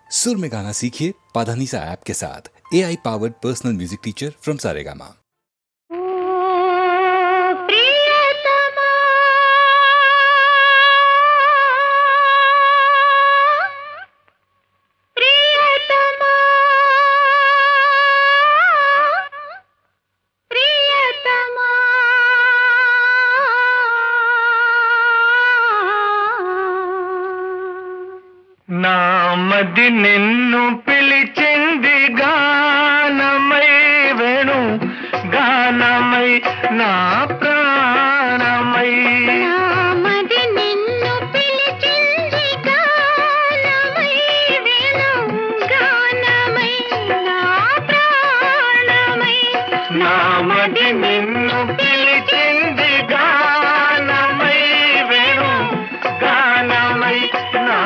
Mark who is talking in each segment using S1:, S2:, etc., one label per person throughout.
S1: सुर में गाना सीखिए पाधानीसा ऐप के साथ। AI powered personal music teacher from Saregama.
S2: నామది నిన్ను పిలిచింది గానమై వేణు గానమై నా ప్రాణమై
S3: నామది నిన్ను పిలిచింది గానమై వేణు గానమై నా ప్రాణమై
S2: నామది నిన్ను పిలిచింది గానమై వేణు గానమై నా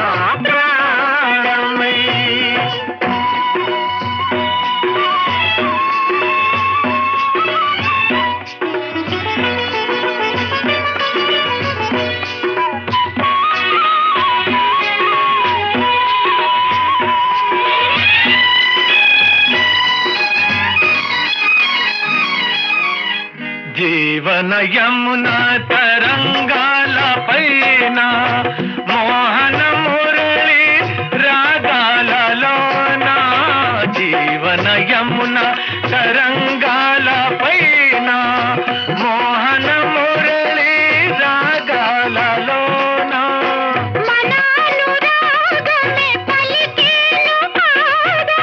S2: జీవన యమున తరంగాల పైన మోహన మురళి రాగాలలోన జీవన యమున తరంగాల పైన మోహన మురళి రాగాలలోన
S3: మనానురాగమే పలికేను పాదా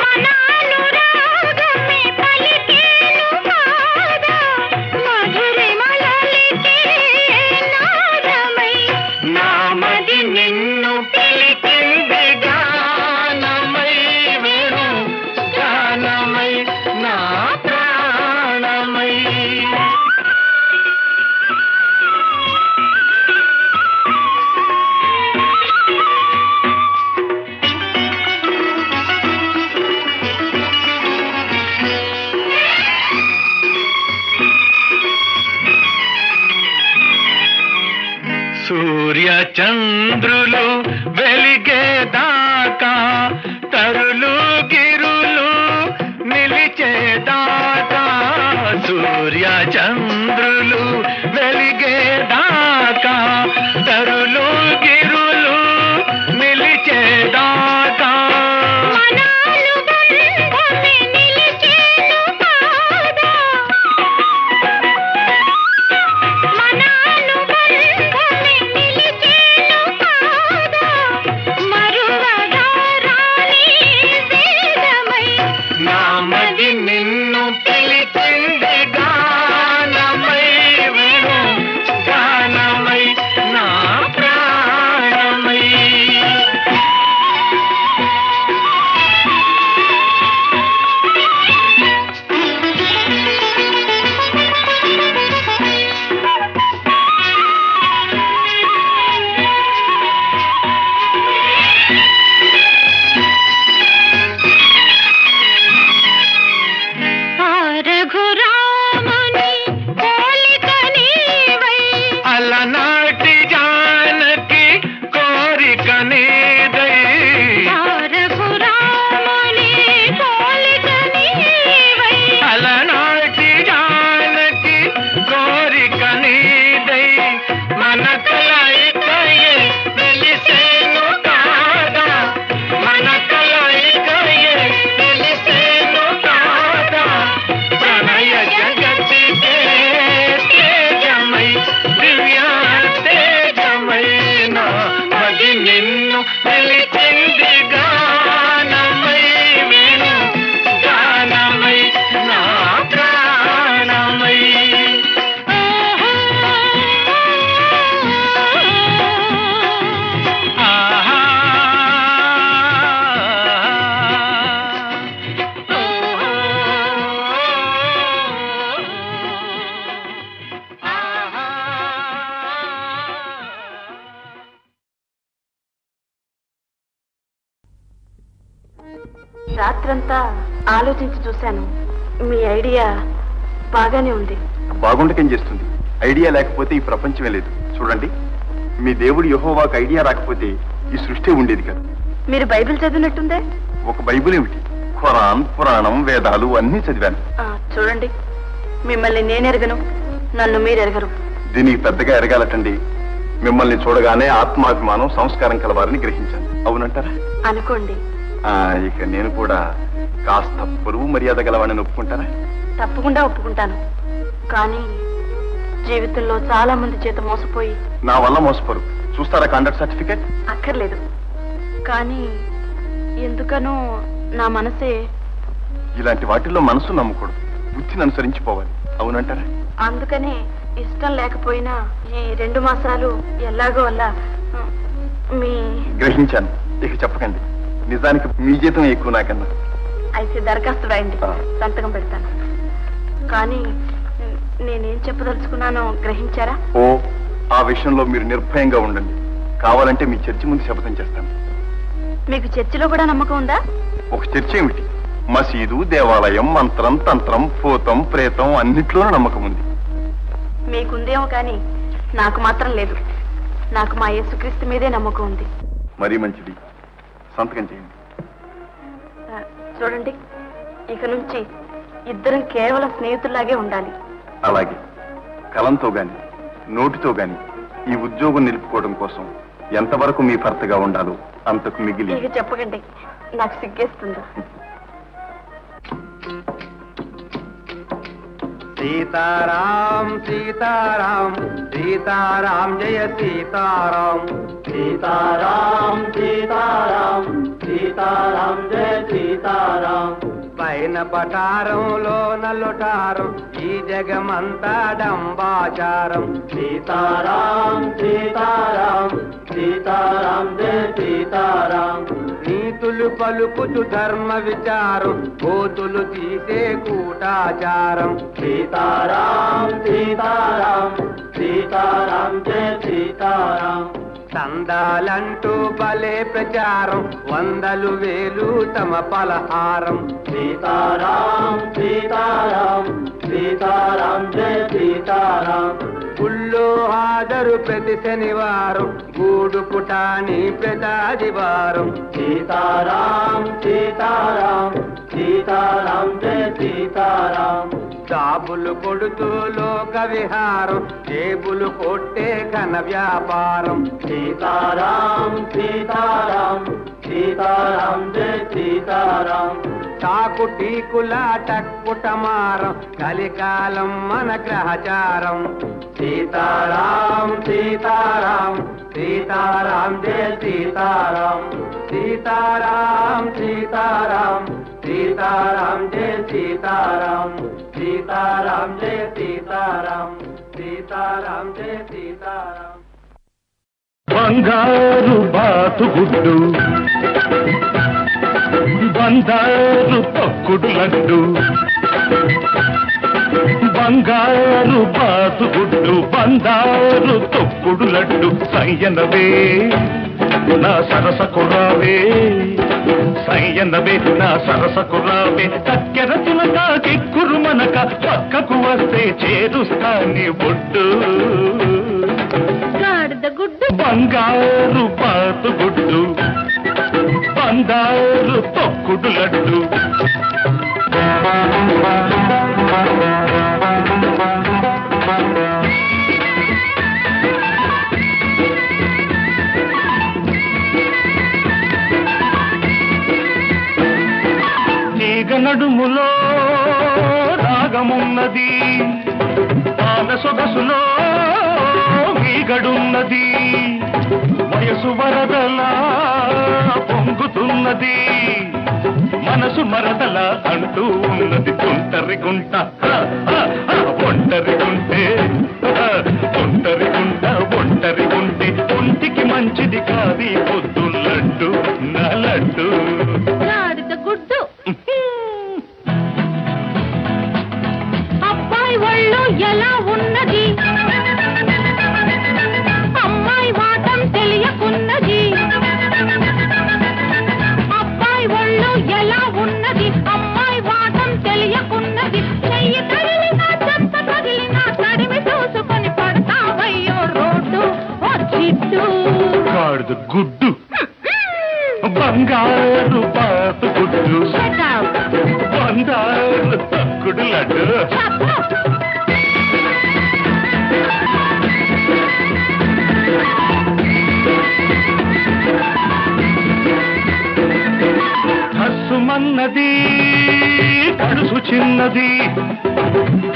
S3: మనానురాగమే పలికేను పాదా మధురిమలలికే నాదమై
S2: నామది నిన్ను పిలిచింది గానమై వేణు గానమై నా ప్రాణమై సూర్య చంద్రులు వెలిగేదాకా తరులు గిరులు నిలిచేదాకా సూర్య చంద్రులు వెలిగేదాకా తరులు గిరులు నిలిచేదాకా
S3: మనానుబంధమే నిలిచేను పాదా మనానుబంధమే నిలిచేను పాదా మరువగా రాని వేదమై
S2: నామది నిన్ను పిలిచింది గానమై వేణు గానమై నా ప్రాణమై
S3: ఆ రఘురాముని పోలిక నీవై
S2: అలనాటి జానకి కోరిక నీదై
S3: ఆ రఘురాముని పోలిక నీవై
S2: అలనాటి జానకి కోరిక నీదై మన కలయికయే వెలిసేను కాదా మన కలయికయే వెలిసేను కాదా ప్రణయ జగతికే తేజమై దివ్య తేజమైన మది నిన్ను పిలిచింది గానమై వేణు గానమై నా ప్రాణమై ఆహా
S4: రాత్రంతా ఆలోచించి చూశాను. మీ ఐడియా బాగానే ఉంది.
S5: బాగుండకేం చేస్తుంది? ఐడియా లేకపోతే ఈ ప్రపంచమే లేదు. చూడండి, మీ దేవుడు యెహోవాకు ఐడియా రాకపోతే ఈ సృష్టి ఉండేది కదా.
S4: మీరు బైబిల్ చదివినట్టుందే.
S5: ఒక బైబిల్ ఏమిటి, ఖురాన్, పురాణం, వేదాలు అన్నీ చదివాను.
S4: చూడండి, మిమ్మల్ని నేను ఎరగను, నన్ను మీరు ఎరగరు.
S5: దీనికి పెద్దగా ఎరగాలటండి. మిమ్మల్ని చూడగానే ఆత్మాభిమానం, సంస్కారం కలవారని గ్రహించాను. అవునంటారా?
S4: అనుకోండి.
S5: ఇక నేను కూడా కాస్త పరువు మర్యాద గలవాడిని ఒప్పుకుంటారా?
S4: తప్పకుండా ఒప్పుకుంటాను. కానీ జీవితంలో చాలా మంది చేత మోసపోయి.
S5: నా వల్ల మోసపోరు. చూస్తారా కాంటాక్ట్ సర్టిఫికేట్?
S4: అక్కర్లేదు. కానీ ఎందుకనో నా మనసే.
S5: ఇలాంటి వాటిల్లో మనసు నమ్మకూడదు, బుద్ధిని అనుసరించిపోవాలి. అవునంటారా?
S4: అందుకనే ఇష్టం లేకపోయినా ఈ 2 మాసాలు ఎలాగో అలా మీ.
S5: గ్రహించాను. ఇక చెప్పకండి. నిజానికి మీ జీతం ఎక్కువ నాకన్నా.
S4: అయితే దరఖాస్తు రాయండి, సంతకం పెడతాను. కానీ నేనేం చెప్పదలుచుకున్నానో గ్రహించారా?
S5: ఓ, ఆ విషయంలో మీరు నిర్భయంగా ఉండండి. కావాలంటే మీ చర్చి ముందు శపథం చేస్తాను.
S4: మీకు చర్చిలో కూడా నమ్మకం ఉందా?
S5: ఒక చర్చ ఏమిటి, మసీదు, దేవాలయం, మంత్రం, తంత్రం, భూతం, ప్రేతం అన్నిట్లోనూ నమ్మకం ఉంది.
S4: మీకుందేమో కానీ నాకు మాత్రం లేదు. నాకు మా యేసుక్రీస్తు మీదే నమ్మకం ఉంది.
S5: మరీ మంచిది. సంతకం చేయండి.
S4: చూడండి, ఇక నుంచి ఇద్దరం కేవలం స్నేహితుల్లాగే ఉండాలి.
S5: అలాగే. కలంతో గాని నోటితో గాని ఈ ఉద్యోగం నిలుపుకోవడం కోసం ఎంతవరకు మీ భర్తగా ఉండాలో అంతకు మిగిలి.
S4: ఇక చెప్పకండి, నాకు సిగ్గేస్తుంది.
S2: సీతారాం సీతారాం సీతారాం జయ సీతారాం సీతారాం సీతారాం సీతారాం జయ సీతారాం. పైన పటారంలో నలుటారం, ఈ జగమంతా డంబాచారం. సీతారాం సీతారాం సీతారాం జయ సీతారాం. నీతులు పలుకుచు ధర్మ విచారం, కోతులు తీసే కూటాచారం. సీతారాం సీతారాం సీతారాం జయ సీతారాం. సందాలంటూ భలే ప్రచారం, 100,000 తమ పలహారం. సీతారాం సీతారాం సీతారాం జయ సీతారాం. గుళ్ళో హాజరు ప్రతి శనివారం, గూడు పుటాని ప్రతాదివారం. సీతారాం సీతారాం సీతారాం జయ సీతారాం. జాబులు కొడుతూ లోక విహారం, జేబులు కొట్టే ఘన వ్యాపారం. సీతారాం సీతారాం సీతారాం జయ సీతారాం. తాకు టీకుల టక్కుటమారం, కలికాలం మన గ్రహచారం. సీతారాం సీతారాం సీతారాం జయ సీతారాం. సీతారాం సీతారాం సీతారాం జయ సీతారాం. సీతారాం జయ సీతారాం సీతారాం జయ సీతారాం.
S6: బంగారు బాతుగుడ్డు, బంగారు తొక్కుడు లడ్డు. బంగారు బాతుగుడ్డు, బంగారు తొక్కుడు లడ్డు. సయ్యనవే నా సరస కుర్రావే, సయ్యనవే నా సరస కుర్రావే. చక్కెర చిలక కిక్కురు మనక, పక్కకు వస్తే చేరుస్తాని బొడ్డు.
S3: గుడ్డు
S6: బంగారు బాతుగుడ్డు, బంగారు తొక్కుడు లడ్డు. తీగ నడుములో రాగమున్నది, పాద సొగసులో మీగడున్నది. వయసు వరదలా పొంగుతున్నది, మనసు మరదల అంటూ ఉన్నది. ఒంటరి గుంట ఒంటరి గుంటే, ఒంటరి గుంట ఒంటరి గుంటే. ఒంటికి మంచిది కాది పొద్దు లడ్డు నా లడ్డు.
S3: గుడ్డు అబ్బాయి ఒళ్ళు ఎలా ఉన్నది, అమ్మాయి వాటం తెలియకున్నది. అబ్బాయి ఒళ్ళు ఎలా ఉన్నది, అమ్మాయి వాటం తెలియకున్నది. చెయ్యి తగిలినా చెత్త తగిలినా తడిమి చూసుకొని పడతావయ్యో రోడ్డు ఓ చిట్టు.
S6: గుడ్డు బంగారు బాతు గుడ్డు బంగారు తక్కుడు లడ్డు హస్సుమన్నది కడుసు చిన్నది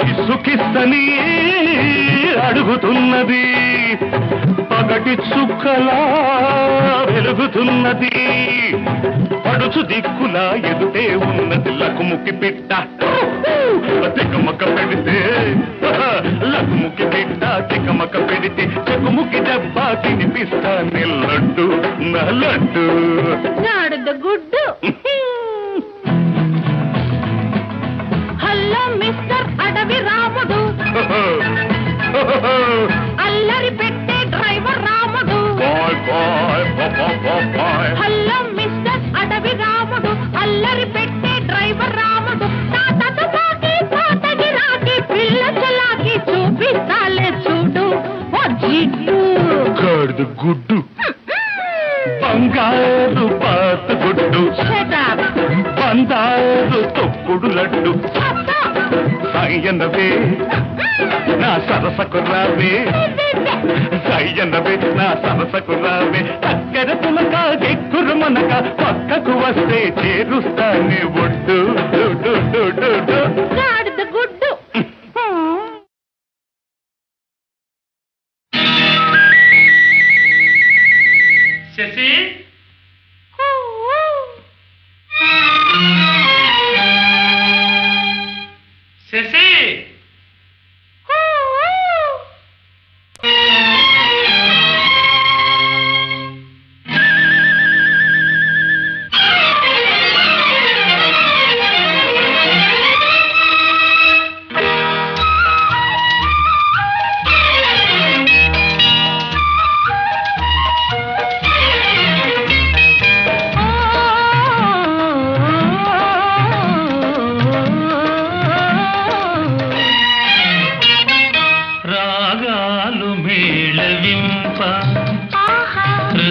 S6: కిస్సుకిస్తని అడుగుతున్నది పగటి చుక్కలా వెలుగుతున్నది పడుచు దిక్కులా ఎదుటే ఉన్నది లకుముకి పిట్ట తికమక పెడితే లకుముకి పిట్ట తికమక పెడితే చెకుముకి దెబ్బ తినిపిస్తా లడ్డు నా లడ్డు
S3: గాడిద గుడ్డు హలో మిస్టర్ అడవి రాముడు అల్లరి పెట్టే డ్రైవర్ రాముడు హలో మిస్టర్ అడవి రాముడు అల్లరి పెట్టే డ్రైవర్ రాముడు తాతకి తాతకి రాకి పిల్ల చలాకి చూపిస్తాలే చూడు ఓ జిడ్డు
S6: గాడిద గుడ్డు బంగారు పాత గుడ్డు బంగారు తొక్కుడు లడ్డు సాయన్నవే నా సరసకు రావే సాయన్నవే నా సరసకు రావే చక్కెర పులక దిక్కురు మనక పక్కకు వస్తే చేరుస్తానే ఒడ్డు
S3: గాడిద గుడ్డు
S6: శశి శశి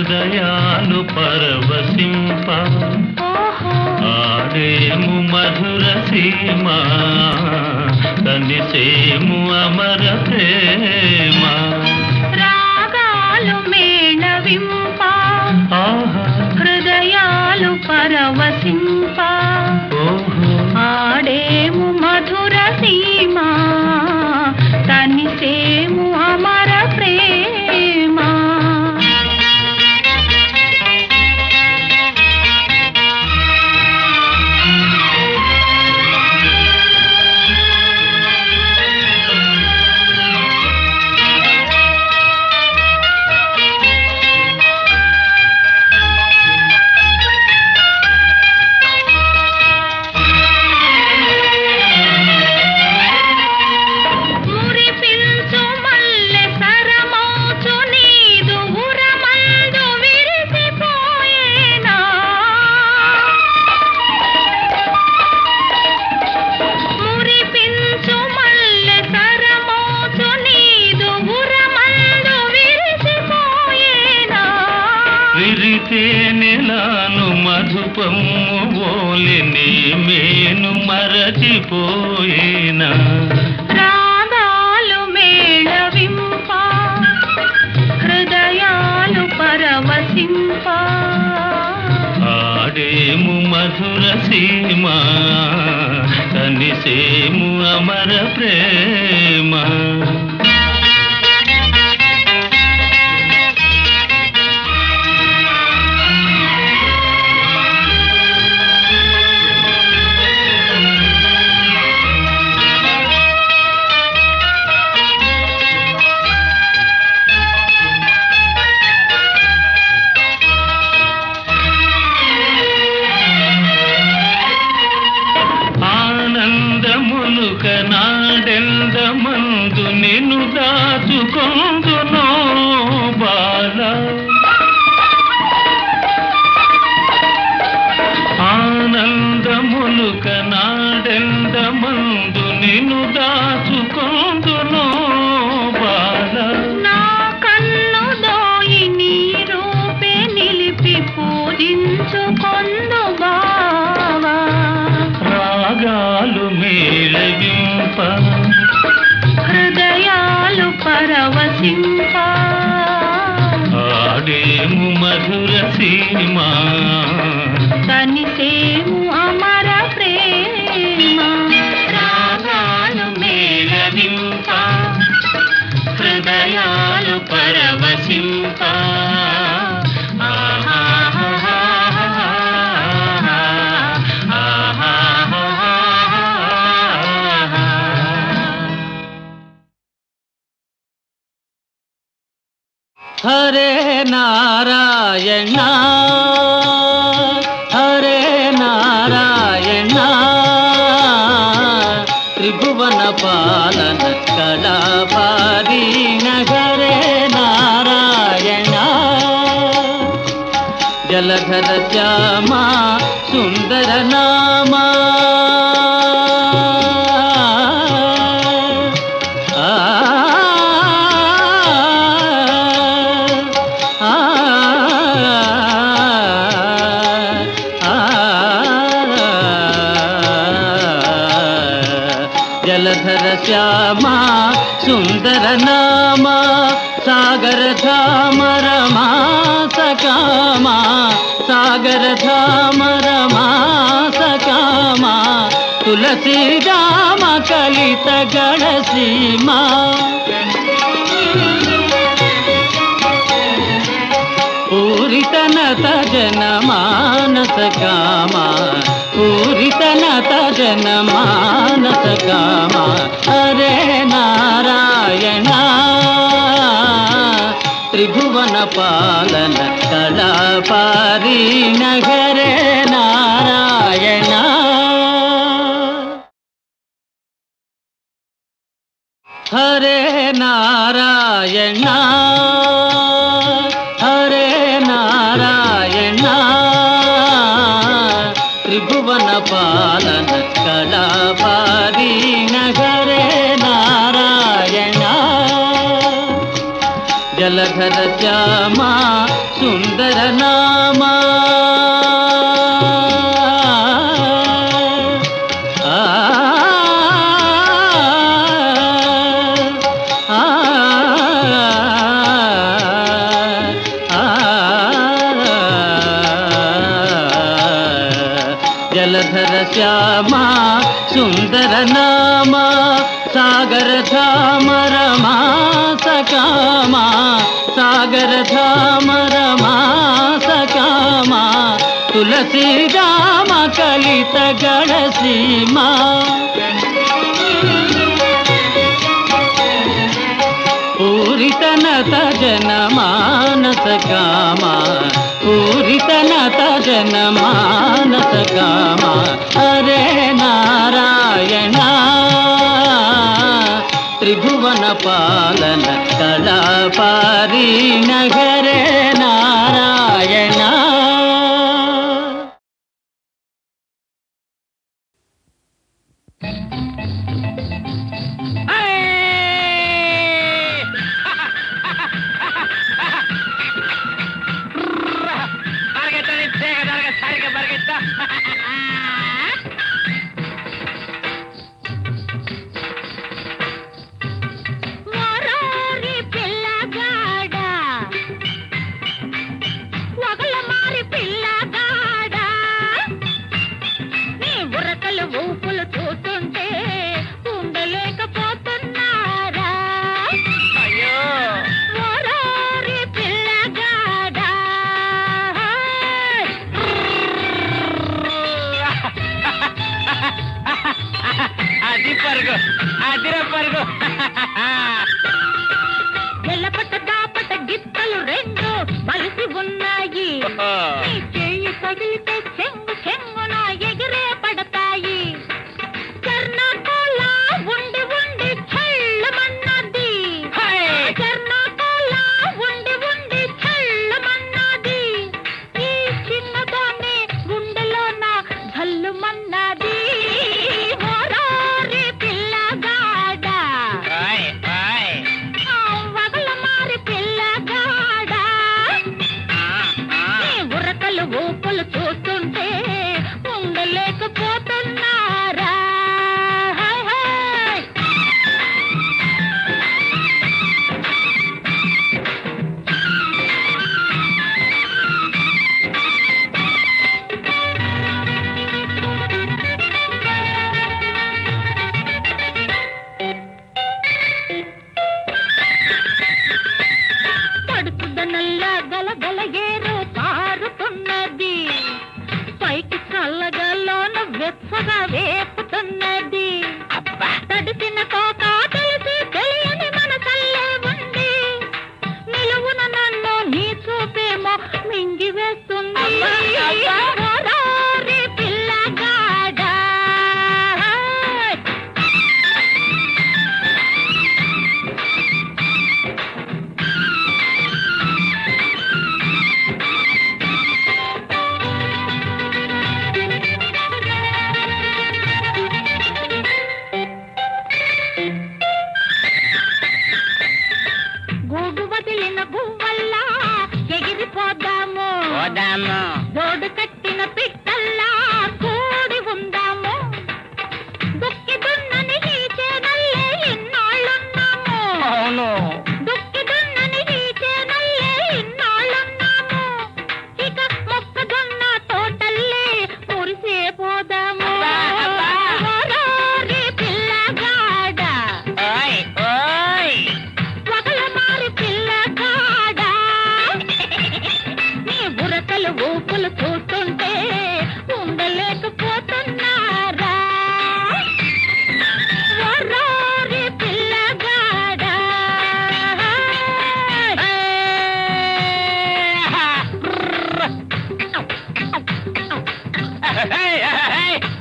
S6: హృదయాలు పరవశింప ఆడేము మధుర సీమ కనిసేము అమర ప్రేమ
S3: రాగాలు మేళవింప హృదయాలు పరవశింప ఆడేము మధుర సీమ కనిసేము అమర ప్రేమ
S6: నెలాను మధుపము ఓలిని మేను మరచిపోయినా
S3: రాగాలు మేళవింప హృదయాలు పరవశింప
S6: ఆడేము మధుర సీమ కనిసేము అమర ప్రేమ నాడెంద మందు కలిసేము మధుర సీమ
S3: కనిసేము అమర ప్రేమ
S6: రాగాలు మేళవింప హృదయాలు పరవశింప
S2: హరే నారాయణ హరే నారాయణ త్రిభువన పాలన కళాపారీణ హరే నారాయణ జలధర శ్యామ సుందర నామా జలధర శ్యామ సుందర నామ సాగర ధామ రమా సకామ సాగర ధామ రమా సకామ తులసి రామ కలిత గణ సీమా పూరితనత జన మానస కామ పూరితనత జన మానస కామ హరే నారాయణ త్రిభువన పాలన కళాపారీణ హరే నారాయణ హరే నారాయణ హరే నారాయణ త్రిభువన పాలన కళాపారీణ హరే నారాయణ జలధర శ్యామ సుందర నామా జలధర శ్యామ సుందర నామ సాగర ధామ రమా సకామ సాగర ధామ రమా సకామ తులసి రామ కలిత గణ సీమా పూరితనత జన మానస కామ పూరితనత జన మానస కామ హరే నారాయణ త్రిభువన పాలన కళాపారీణ హరే నారాయణ
S3: వరారి పిల్లగాడా వగల మారి పిల్లగాడా నీ ఉరకలు ఊపులు చూస్తుంటే ఉండలేకపోతున్నారా
S2: అయ్యో
S3: వరారి పిల్లగాడా
S2: అది పరుగు అదిర పరుగు
S3: ఎల్లపట్ట దాపట గిత్తలు రెండు మలిసి ఉన్నాయి నీ చెయ్యి తగిలితే చెంగు చెంగున ఎగిరే పడతాయి కర్ణాటకలా ఉండి ఉండి చల్లమన్నది కర్ణాటకలా ఉండి ఉండి చల్లమన్నది ఈ చిన్నదాన్ని గుండెలోన జల్లుమన్నది ఓరారి పిల్లగాడా వగల మారి పిల్లగాడా నీ ఉరకలు ఊపులు చూస్తుంటే ఉండలేకపోతున్నారా హై హై
S2: పోదాము.
S3: జోడు కట్టిన పిట్టల్లా కూడి ఉందాము. దుక్కి దున్నని ఈ చేనల్లే ఇన్నాళ్ళున్నాము.
S2: అవును.
S3: దుక్కి దున్నని ఈ చేనల్లే ఇన్నాళ్ళున్నాము. ఇక మొక్కజొన్న తోటల్లే మురిసే పోదాము.
S2: అబ్బా, అబ్బా.
S3: ఓరోరి పిల్లగాడ,
S2: ఓయ్ ఓయ్.
S3: వగల మారి పిల్లగాడ, నీ బురకలు ఊపులు చూస్తుంటే ఉండలేకపోతున్నారా? ఓరోరి పిల్లగాడ.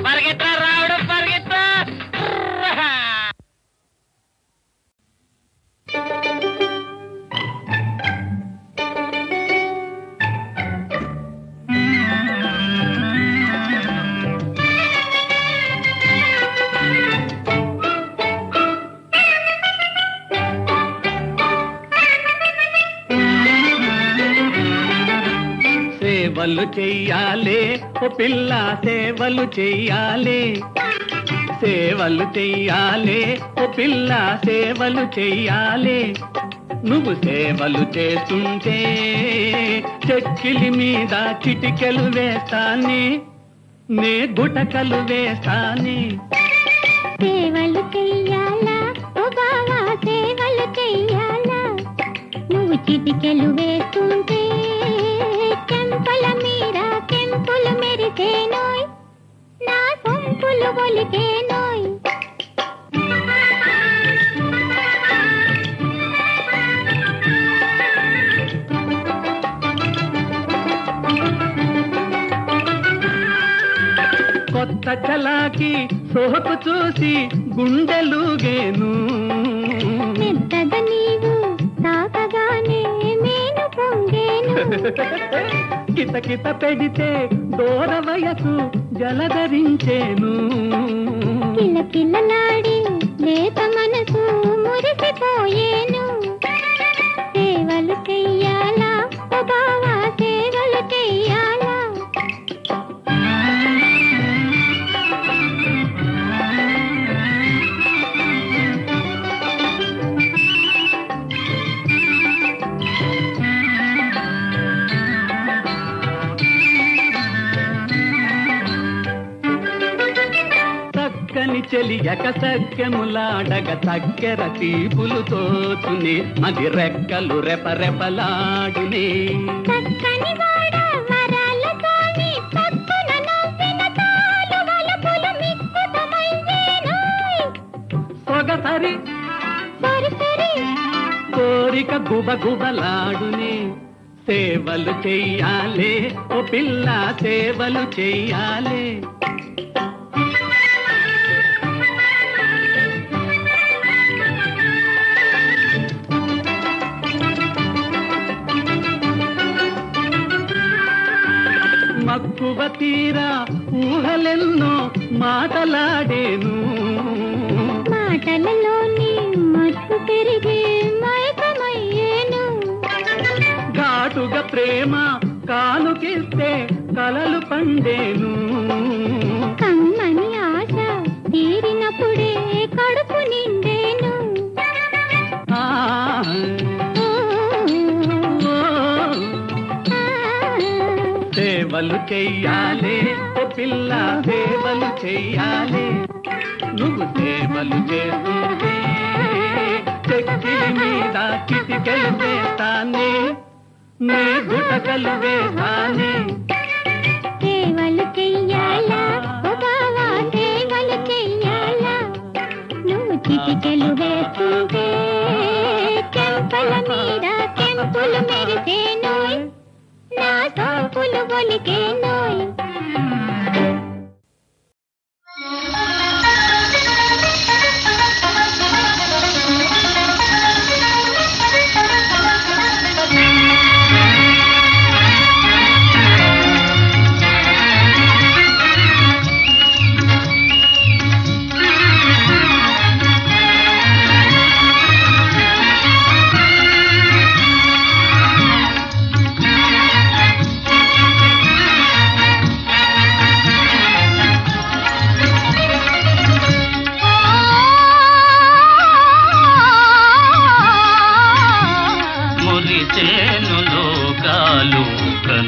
S2: పరిగెత్తా రావుడు పరిగెత్తా.
S6: సేవలు చెయ్యాలే ఓ పిల్ల సేవలు చెయ్యాలే, సేవలు చెయ్యాలే ఓ పిల్ల సేవలు చెయ్యాలే. నువ్వు సేవలు చేస్తుంటే చెక్కిలి మీద చిటికెలు వేస్తానే, నే గుటకలు వేస్తానే.
S3: సేవలు చెయ్యాలా ఓ బావా, సేవలు చెయ్యాలా? నువ్వు చిటికెలు వేస్తుంటే చెంపల మీద కెంపులు మెరిసేనోయ్, నా సొంపులు ఒలికేనోయ్.
S6: కొత్త చలాకి సోకు చూసి గుండెలుగేను,
S3: మెత్తగా నీవు తాకగానే నేను పొంగేను.
S6: కితకిత పెడితే దూర వయసు జలధరించేను.
S3: కిలకిలలాడి లేత మనసు మురిసిపోయేను. సేవలు చెయ్యాలా ఓ బావా, సేవలు చెయ్యాలా?
S6: చక్కని చెలియక సఖ్యములాడగ చక్కెర తీపులు తోచునే, మది రెక్కలు రెపరెపలాడునే.
S3: చక్కని వాడ వరాల స్వామి, పక్కన నవ్విన తాలు వలపులు మిక్కుతమయ్యేనోయ్.
S6: సొగసరి
S3: సరి సరి
S6: కోరిక గుబగుబలాడునే. సేవలు చెయ్యాలే ఓ పిల్ల సేవలు చెయ్యాలే. మక్కువ తీరా ఊహలెన్నో మాటలాడేను,
S3: మాటలలోని మత్తు పెరిగి మైకమయ్యేను.
S6: ఘాటుగా ప్రేమ కానుకిస్తే కలలు పండేను.
S3: కమ్మని ఆశ తీరినప్పుడే కడుపు నిండేను.
S6: ఆ,
S3: ఓ,
S6: ఓ,
S3: ఆ.
S6: సేవలు చెయ్యాలే ఓ పిల్ల సేవలు చెయ్యాలే. నువ్వు సేవలు చేస్తుంటే చెక్కిలి మీద చిటికెలు వేస్తానే, నే గుటకలు వేస్తానే.
S3: సేవలు చెయ్యాలా ఓ బావా, సేవలు చెయ్యాలా? నువ్వు చిటికెలు వేస్తుంటే చెంపల మీద కెంపులు మెరిసేనోయ్, నా సోపులు ఒలికేనోయ్.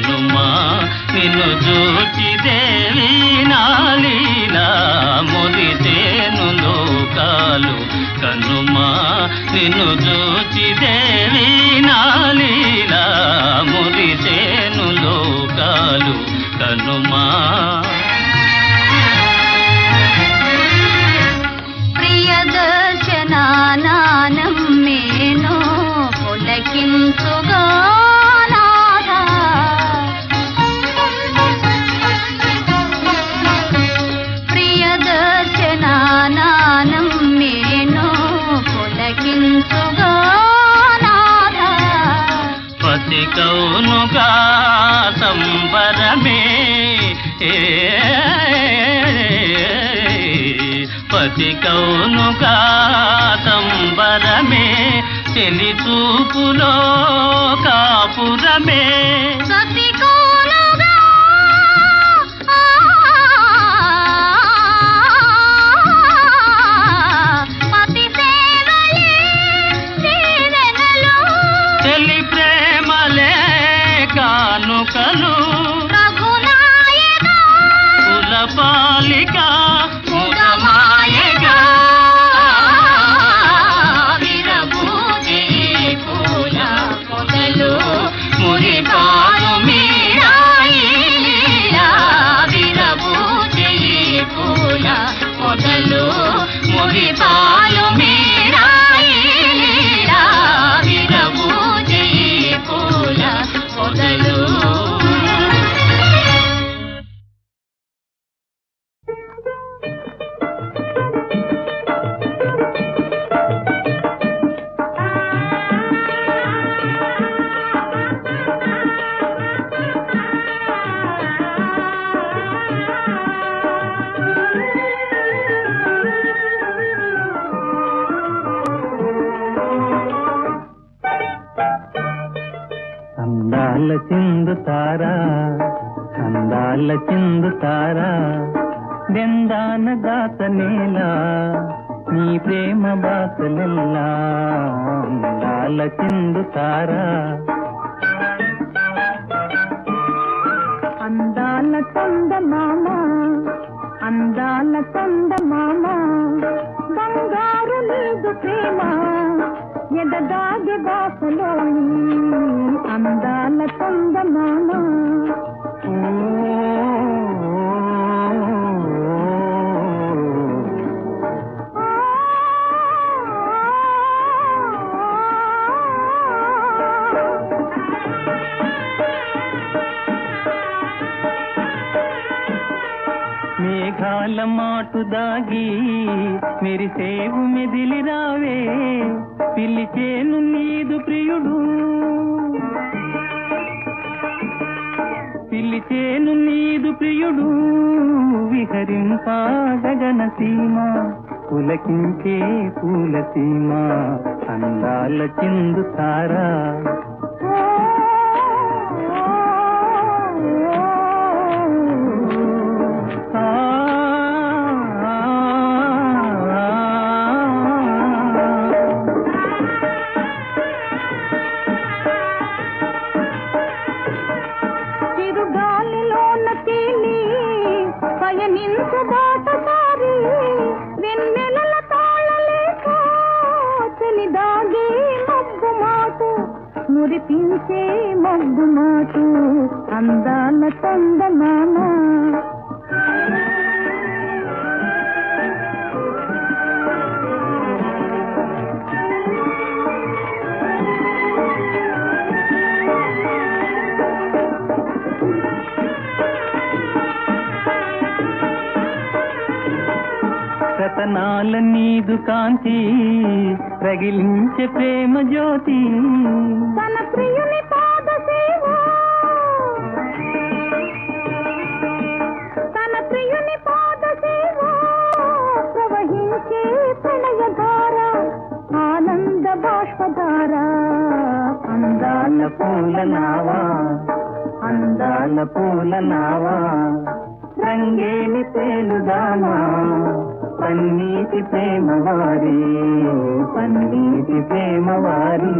S6: కనుమా నిన్ను చూచి దేవి నాలీలా మురిసేను లోకాలు కనుమా నిన్ను చూచి దేవి నాలీలా మురిసేను లోకాలు కనుమా
S3: ప్రియదర్శనానం మేనో పులకించుగా నాథా ప్రియదర్శనానం మేనో పులకించుగా నాథా
S6: పతి కౌనుగా సంబరమే పతి కౌనుగా సంబరమే చెలి చూపులో కాపురమే
S3: సతి కోనుగా పతి సేవలే దీవెనలు
S6: చెలి ప్రేమలే కానుకలు
S3: రఘునాయక
S6: కులపాలిక
S3: ముదమాయగా విరబూజి పూల పొదలు
S6: మురిపాలు
S3: మీరాయి లీలా విరబూజి పూల పొదలు
S6: మురిపాలు
S3: మీరాయి లీలా విరబూజి పూల పొదలు
S6: అందాల చిందుతారా అందాల చిందుతారా దెందాన దాత నేలా నీ ప్రేమ బాసలెల్లా అందాల చిందుతారా
S3: అందాల చందమామ అందాల చందమామ బంగారు నీదు ప్రేమ ఎదగాది బాసలోని అందాల చందమామ
S6: మేఘాల మాటు దాగి మెరిసేవు మెదిలి రావే పిలిచేను నీదు ప్రియుడు పిలిచేను నీదు ప్రియుడు విహరింపా గగన సీమ పులకించే పూల సీమ అందాల చిందుతారా
S3: చిరుగాలిలోన తేలి పయనించు బాటసారి వెన్నెలల తాళలేక చలి దాగే మబ్బు మాటు మురిపించే మబ్బు మాటు అందాల చందమామ
S6: రతనాల నీదు కాంతి రగిలించే ప్రేమ జ్యోతి
S3: తన ప్రియుని పాద సేవ తన ప్రియుని పాద సేవ ప్రవహించే ప్రణయధార ఆనంద బాష్పధార
S6: అందాల పూల నావా అందాల పూల నావా రంగేలి తేలుదామా పన్నీటి ప్రేమవారి పన్నీటి ప్రేమవారి